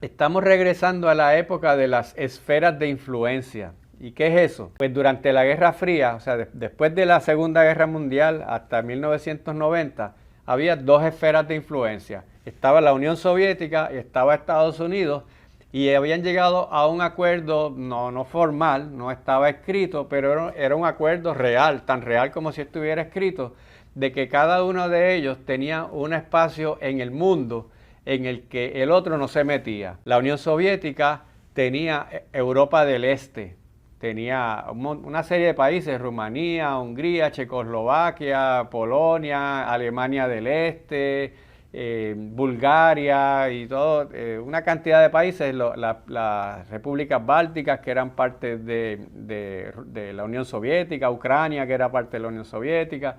Estamos regresando a la época de las esferas de influencia. ¿Y qué es eso? Pues durante la Guerra Fría, o sea, después de la Segunda Guerra Mundial hasta 1990, había dos esferas de influencia. Estaba la Unión Soviética y estaba Estados Unidos, y habían llegado a un acuerdo no formal, no estaba escrito, pero era un acuerdo real, tan real como si estuviera escrito, de que cada uno de ellos tenía un espacio en el mundo en el que el otro no se metía. La Unión Soviética tenía Europa del Este, tenía una serie de países: Rumanía, Hungría, Checoslovaquia, Polonia, Alemania del Este, Bulgaria y todo, una cantidad de países, las repúblicas bálticas que eran parte de la Unión Soviética, Ucrania que era parte de la Unión Soviética,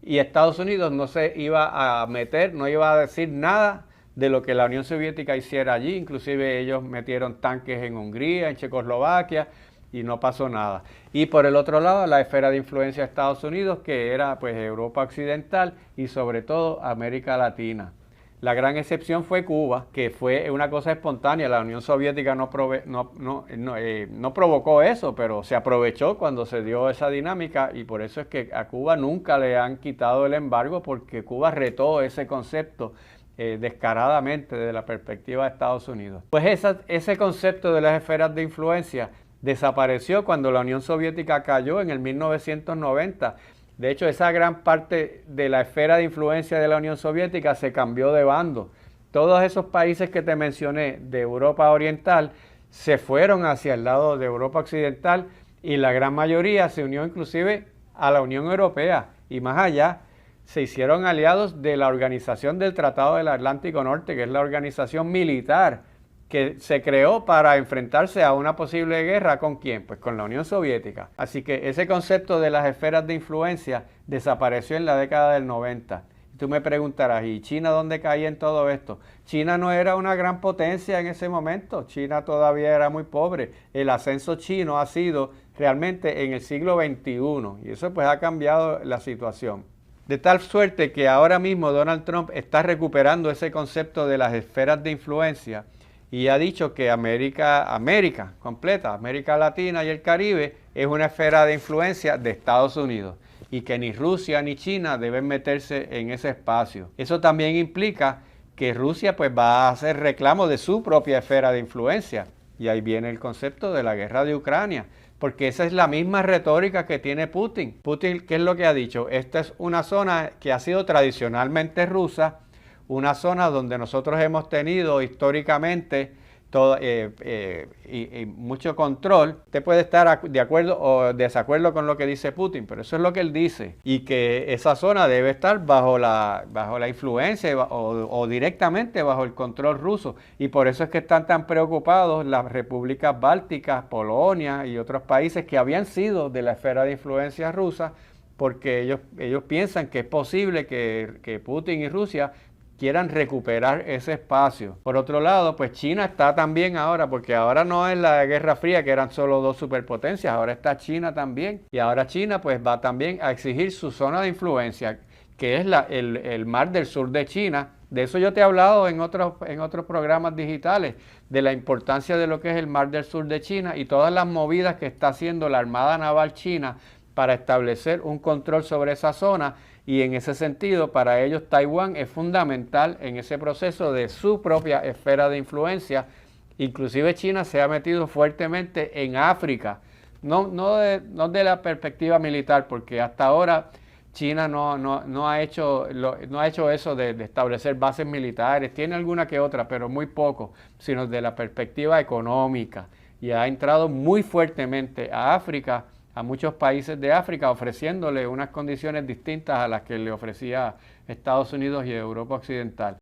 y Estados Unidos no se iba a meter, no iba a decir nada de lo que la Unión Soviética hiciera allí. Inclusive ellos metieron tanques en Hungría, en Checoslovaquia, y no pasó nada. Y por el otro lado, la esfera de influencia de Estados Unidos, que era pues Europa Occidental y sobre todo América Latina. La gran excepción fue Cuba, que fue una cosa espontánea. La Unión Soviética no provocó eso, pero se aprovechó cuando se dio esa dinámica, y por eso es que a Cuba nunca le han quitado el embargo, porque Cuba retó ese concepto descaradamente desde la perspectiva de Estados Unidos. Pues ese concepto de las esferas de influencia desapareció cuando la Unión Soviética cayó en el 1990. De hecho, esa gran parte de la esfera de influencia de la Unión Soviética se cambió de bando. Todos esos países que te mencioné de Europa Oriental se fueron hacia el lado de Europa Occidental, y la gran mayoría se unió inclusive a la Unión Europea, y más allá se hicieron aliados de la Organización del Tratado del Atlántico Norte, que es la organización militar que se creó para enfrentarse a una posible guerra. ¿Con quién? Pues con la Unión Soviética. Así que ese concepto de las esferas de influencia desapareció en la década del 90. Y tú me preguntarás, ¿y China dónde caía en todo esto? China no era una gran potencia en ese momento. China todavía era muy pobre. El ascenso chino ha sido realmente en el siglo XXI, y eso pues ha cambiado la situación. De tal suerte que ahora mismo Donald Trump está recuperando ese concepto de las esferas de influencia, y ha dicho que América completa, América Latina y el Caribe, es una esfera de influencia de Estados Unidos, y que ni Rusia ni China deben meterse en ese espacio. Eso también implica que Rusia pues va a hacer reclamo de su propia esfera de influencia, y ahí viene el concepto de la guerra de Ucrania, porque esa es la misma retórica que tiene Putin. Putin, ¿qué es lo que ha dicho? Esta es una zona que ha sido tradicionalmente rusa, una zona donde nosotros hemos tenido históricamente mucho control. Usted puede estar de acuerdo o desacuerdo con lo que dice Putin, pero eso es lo que él dice, y que esa zona debe estar bajo la influencia o directamente bajo el control ruso, y por eso es que están tan preocupados las repúblicas bálticas, Polonia y otros países que habían sido de la esfera de influencia rusa, porque ellos piensan que es posible que Putin y Rusia quieran recuperar ese espacio. Por otro lado, pues China está también ahora, porque ahora no es la Guerra Fría, que eran solo dos superpotencias, ahora está China también, y ahora China pues va también a exigir su zona de influencia, que es el mar del sur de China. De eso yo te he hablado en otros programas digitales, de la importancia de lo que es el mar del sur de China y todas las movidas que está haciendo la Armada Naval China para establecer un control sobre esa zona. Y en ese sentido, para ellos Taiwán es fundamental en ese proceso de su propia esfera de influencia. Inclusive China se ha metido fuertemente en África, no de la perspectiva militar, porque hasta ahora China no ha hecho eso de establecer bases militares. Tiene alguna que otra, pero muy poco, sino de la perspectiva económica. Y ha entrado muy fuertemente a África, a muchos países de África, ofreciéndole unas condiciones distintas a las que le ofrecía Estados Unidos y Europa Occidental.